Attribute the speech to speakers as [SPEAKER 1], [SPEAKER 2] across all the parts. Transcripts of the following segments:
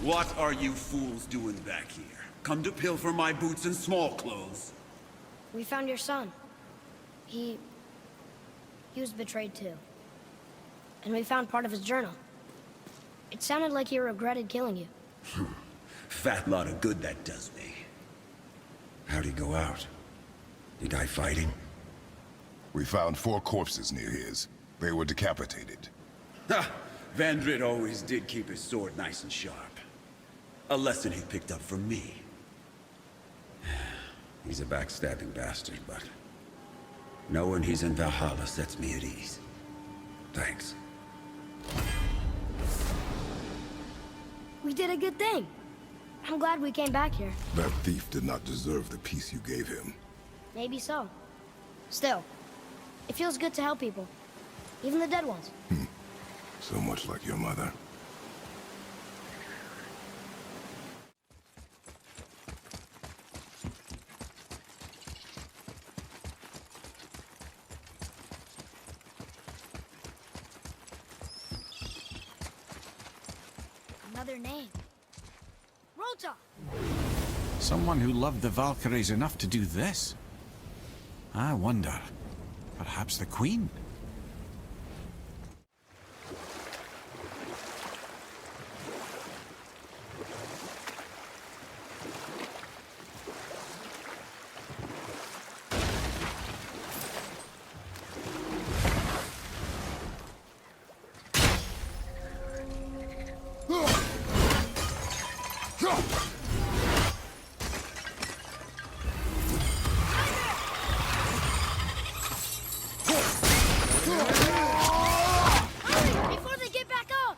[SPEAKER 1] What are you fools doing back here? Come to pilfer my boots and small clothes?
[SPEAKER 2] We found your son. He was betrayed too. And we found part of his journal. It sounded like he regretted killing you.
[SPEAKER 1] Fat lot of good that does me. How'd he go out? He die fighting?
[SPEAKER 3] We found 4 corpses near his. They were decapitated.
[SPEAKER 1] Ha! Vandrit always did keep his sword nice and sharp. A lesson he picked up from me. He's a backstabbing bastard, but knowing he's in Valhalla sets me at ease. Thanks.
[SPEAKER 2] We did a good thing. I'm glad we came back here.
[SPEAKER 3] That thief did not deserve the peace you gave him.
[SPEAKER 2] Maybe so. Still, it feels good to help people. Even the dead ones.
[SPEAKER 3] So much like your mother.
[SPEAKER 2] Another name. Rota!
[SPEAKER 4] Someone who loved the Valkyries enough to do this. I wonder, perhaps the Queen?
[SPEAKER 2] Before they get back up!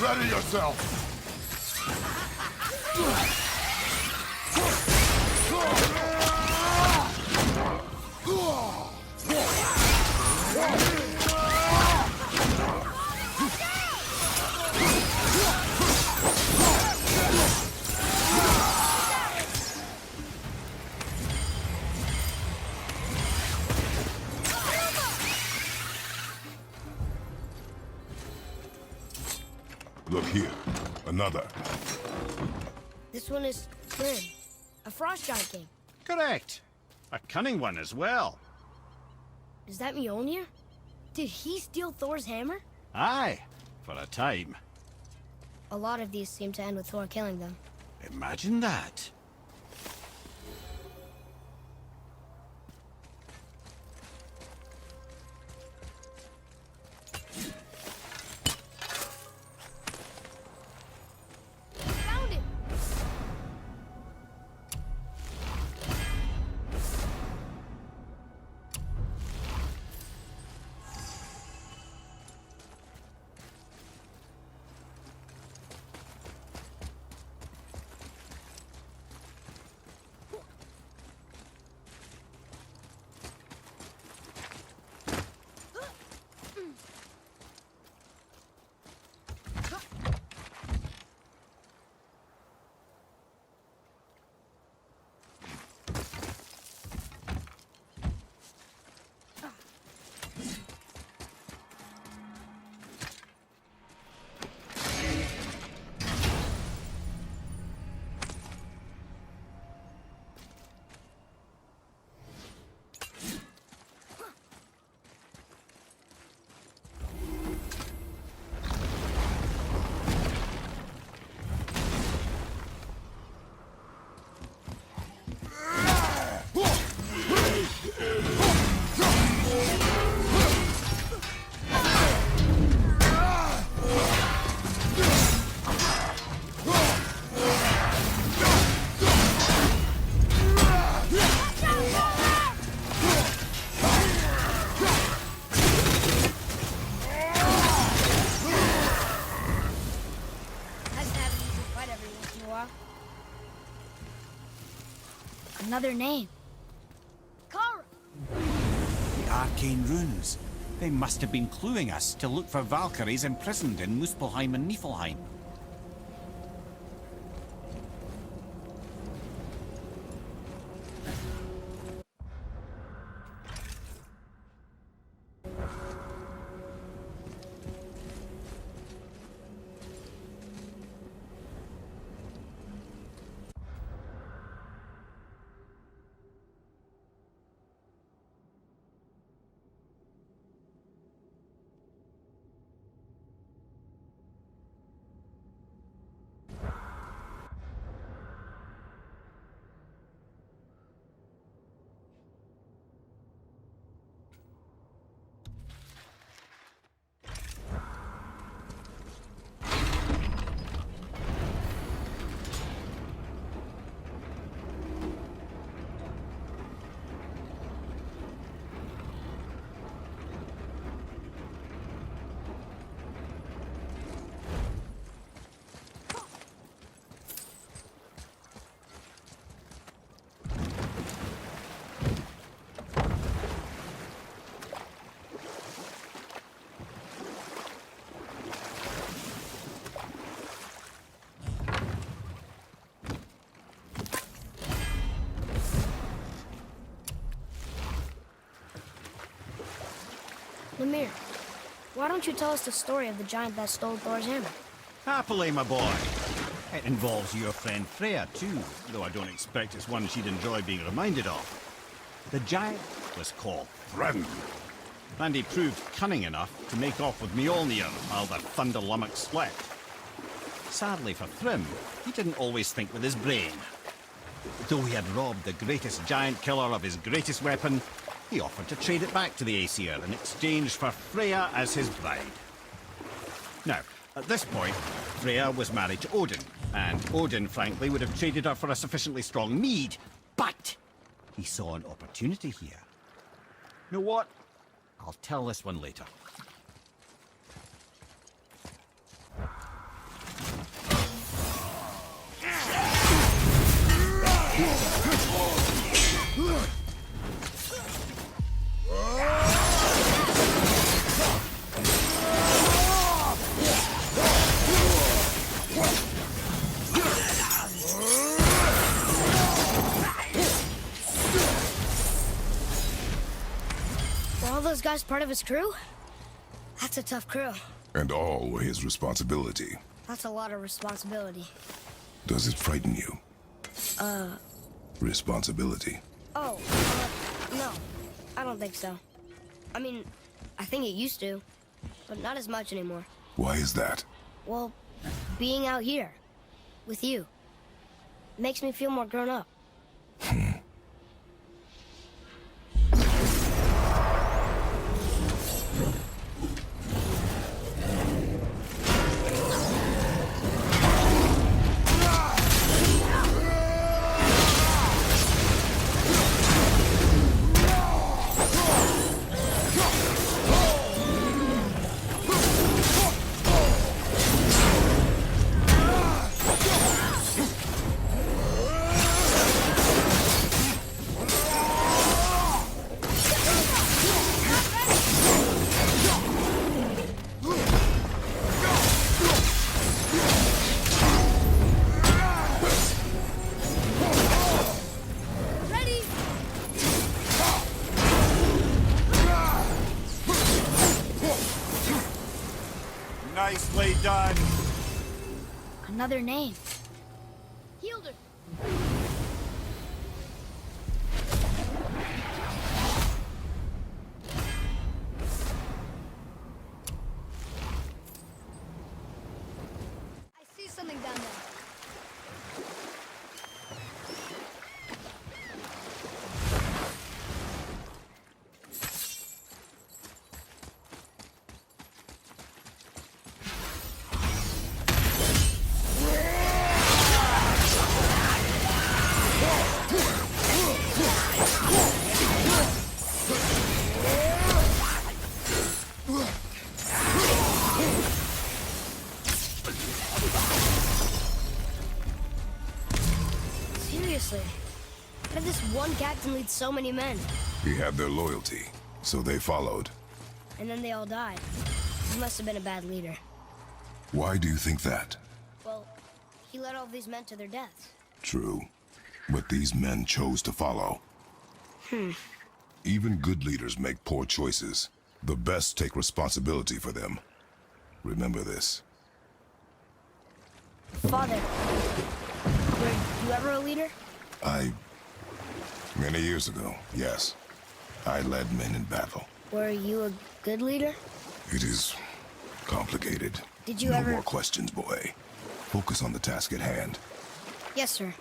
[SPEAKER 3] Ready yourself! Look here. Another.
[SPEAKER 2] This one is Thrym, a frost giant king.
[SPEAKER 5] Correct. A cunning one as well.
[SPEAKER 2] Is that Mjolnir? Did he steal Thor's hammer?
[SPEAKER 5] Aye, for a time.
[SPEAKER 2] A lot of these seem to end with Thor killing them.
[SPEAKER 5] Imagine that.
[SPEAKER 2] Found it! Another name. Kara!
[SPEAKER 4] The arcane runes. They must have been cluing us to look for Valkyries imprisoned in Muspelheim and Niflheim.
[SPEAKER 2] Mimir, why don't you tell us the story of the giant that stole Thor's hammer?
[SPEAKER 5] Happily, my boy. It involves your friend Freya, too, though I don't expect it's one she'd enjoy being reminded of. The giant was called Thrym, and he proved cunning enough to make off with Mjolnir while the Thunder Lummox slept. Sadly for Thrym, he didn't always think with his brain. Though he had robbed the greatest giant killer of his greatest weapon, he offered to trade it back to the Aesir in exchange for Freya as his bride. Now, at this point, Freya was married to Odin, and Odin, frankly, would have traded her for a sufficiently strong mead, but he saw an opportunity here. You know what? I'll tell this one later.
[SPEAKER 2] those guys part of his crew? That's a tough crew.
[SPEAKER 3] And all were his responsibility.
[SPEAKER 2] That's a lot of responsibility.
[SPEAKER 3] Does it frighten you? Responsibility.
[SPEAKER 2] Oh, no. I don't think so. I mean, I think it used to, but not as much anymore.
[SPEAKER 3] Why is that?
[SPEAKER 2] Well, being out here, with you, makes me feel more grown up.
[SPEAKER 5] Nicely done.
[SPEAKER 2] Another name. Healed her. I see something down there. Seriously, how did this one captain lead so many men?
[SPEAKER 3] He had their loyalty, so they followed.
[SPEAKER 2] And then they all died. He must have been a bad leader.
[SPEAKER 3] Why do you think that?
[SPEAKER 2] Well, he led all these men to their deaths.
[SPEAKER 3] True. But these men chose to follow. Even good leaders make poor choices. The best take responsibility for them. Remember this.
[SPEAKER 2] Father, were you ever a leader?
[SPEAKER 3] Many years ago, yes. I led men in battle.
[SPEAKER 2] Were you a good leader?
[SPEAKER 3] It is complicated.
[SPEAKER 2] Did you
[SPEAKER 3] no
[SPEAKER 2] ever...
[SPEAKER 3] more questions, boy. Focus on the task at hand.
[SPEAKER 2] Yes, sir.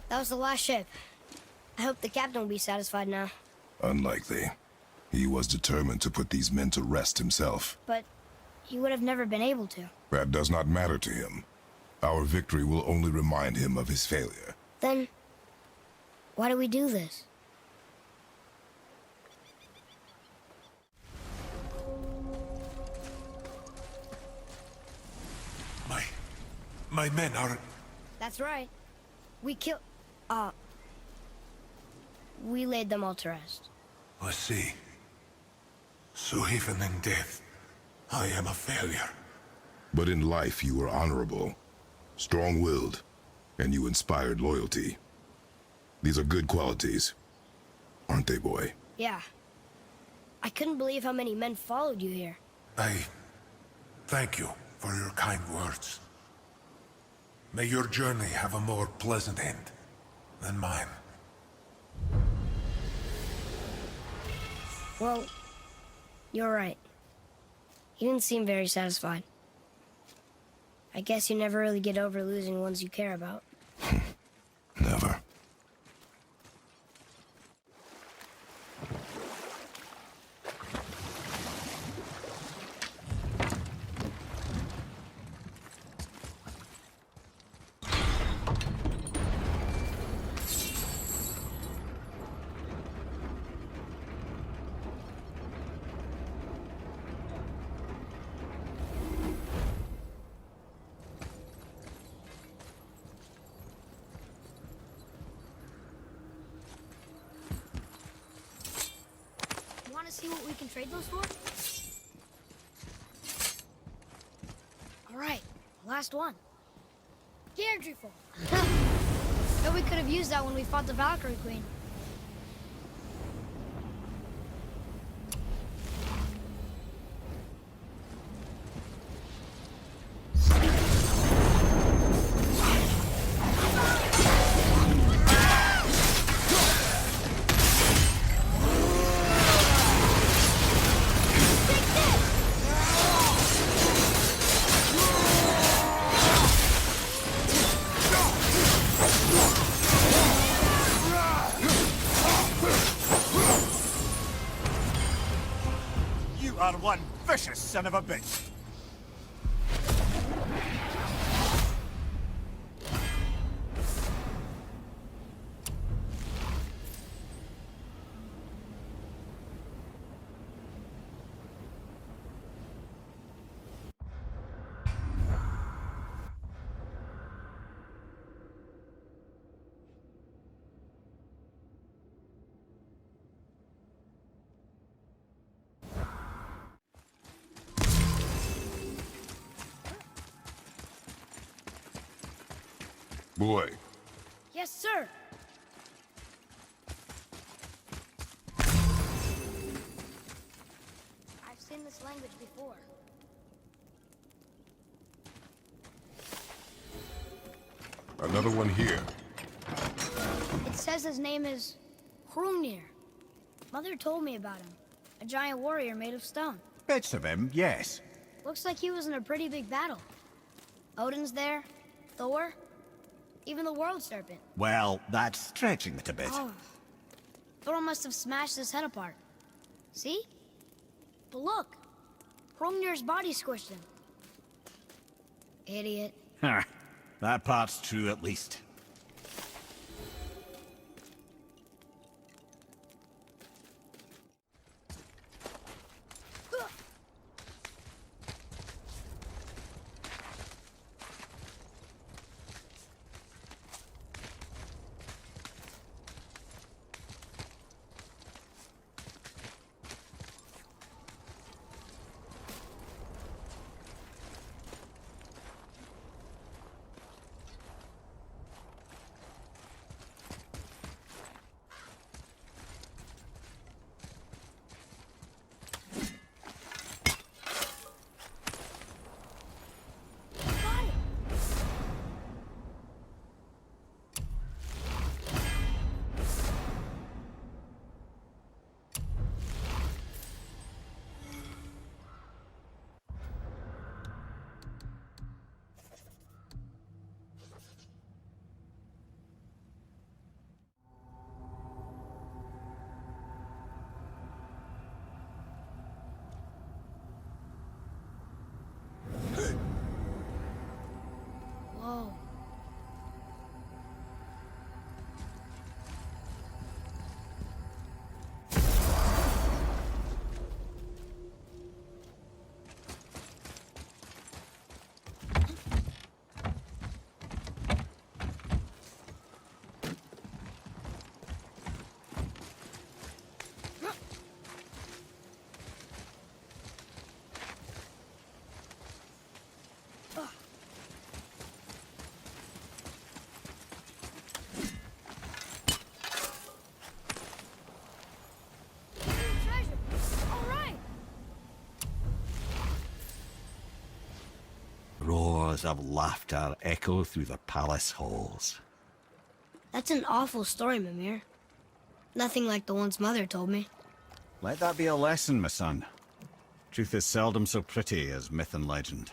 [SPEAKER 2] That was the last ship. I hope the captain will be satisfied now.
[SPEAKER 3] Unlikely. He was determined to put these men to rest himself.
[SPEAKER 2] But he would have never been able to.
[SPEAKER 3] That does not matter to him. Our victory will only remind him of his failure.
[SPEAKER 2] Then, why do we do this?
[SPEAKER 6] My men are...
[SPEAKER 2] That's right. We we laid them all to rest.
[SPEAKER 6] I see. So even in death, I am a failure.
[SPEAKER 3] But in life you were honorable, strong-willed, and you inspired loyalty. These are good qualities, aren't they, boy?
[SPEAKER 2] Yeah. I couldn't believe how many men followed you here.
[SPEAKER 6] I thank you for your kind words. May your journey have a more pleasant end than mine.
[SPEAKER 2] Well, you're right. You didn't seem very satisfied. I guess you never really get over losing ones you care about.
[SPEAKER 3] Never.
[SPEAKER 2] Want to see what we can trade those for? All right, last one. Gantry full. Bet we could have used that when we fought the Valkyrie Queen.
[SPEAKER 5] You are one vicious son of a bitch.
[SPEAKER 3] Boy,
[SPEAKER 2] Yes, sir. I've seen this language before.
[SPEAKER 3] another one here.
[SPEAKER 2] It says his name is Hrungnir. Mother told me about him. A giant warrior made of stone.
[SPEAKER 5] Bits of him, yes.
[SPEAKER 2] Looks like he was in a pretty big battle. Odin's there, Thor, even the World Serpent.
[SPEAKER 5] Well, that's stretching it a bit.
[SPEAKER 2] Oh. Thor must have smashed his head apart. See? But look, Hrungnir's body squished him. Idiot.
[SPEAKER 5] Ha, that part's true at least. hours of laughter echo through the palace halls.
[SPEAKER 2] That's an awful story, Mimir. Nothing like the ones Mother told me.
[SPEAKER 5] Let that be a lesson, my son. Truth is seldom so pretty as myth and legend.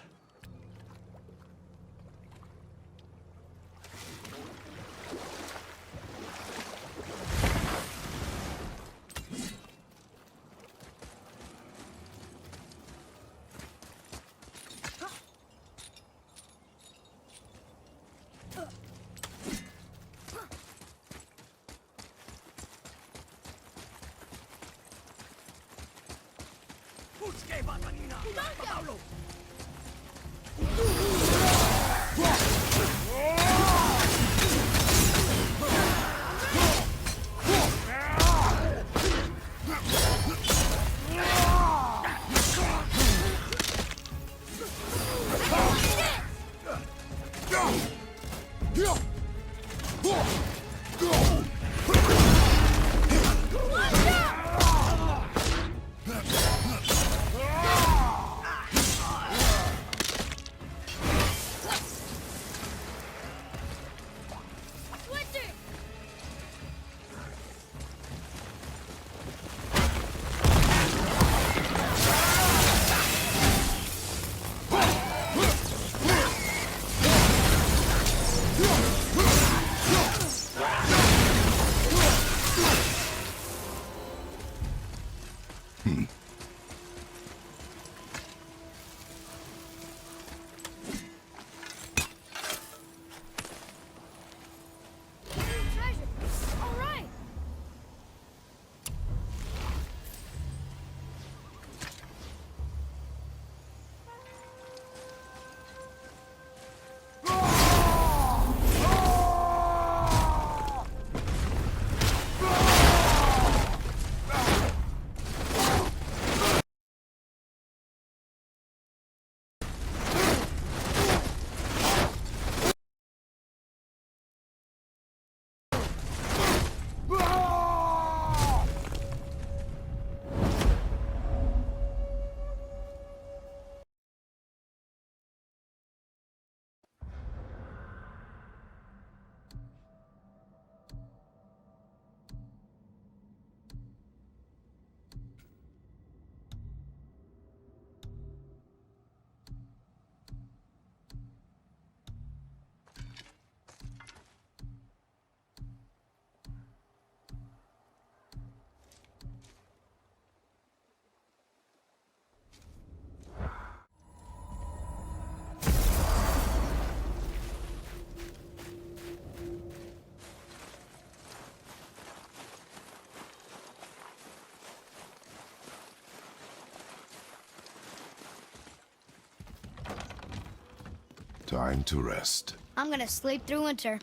[SPEAKER 3] Time to rest.
[SPEAKER 2] I'm gonna sleep through winter.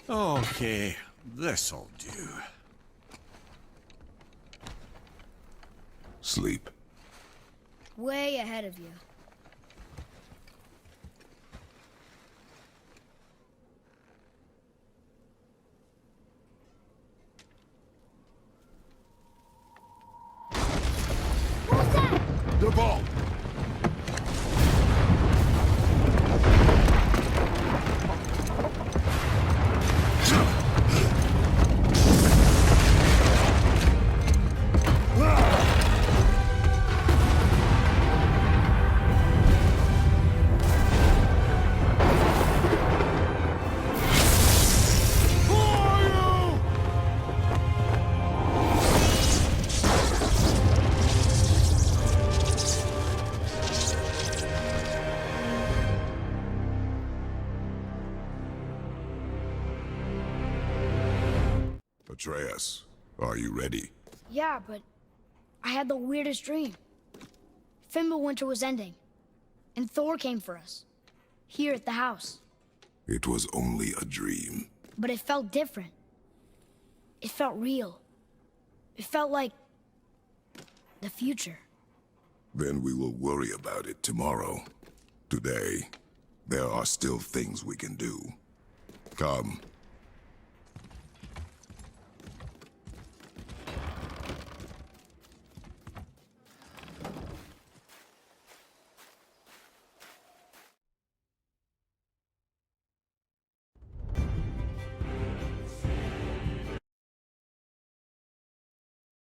[SPEAKER 4] Okay, this'll do.
[SPEAKER 3] Sleep.
[SPEAKER 2] Way ahead of you.
[SPEAKER 3] The ball! Atreus, are you ready?
[SPEAKER 2] Yeah, but I had the weirdest dream. Fimbulwinter was ending, and Thor came for us. Here at the house.
[SPEAKER 3] It was only a dream.
[SPEAKER 2] But it felt different. It felt real. It felt like the future.
[SPEAKER 3] Then we will worry about it tomorrow. Today, there are still things we can do. Come,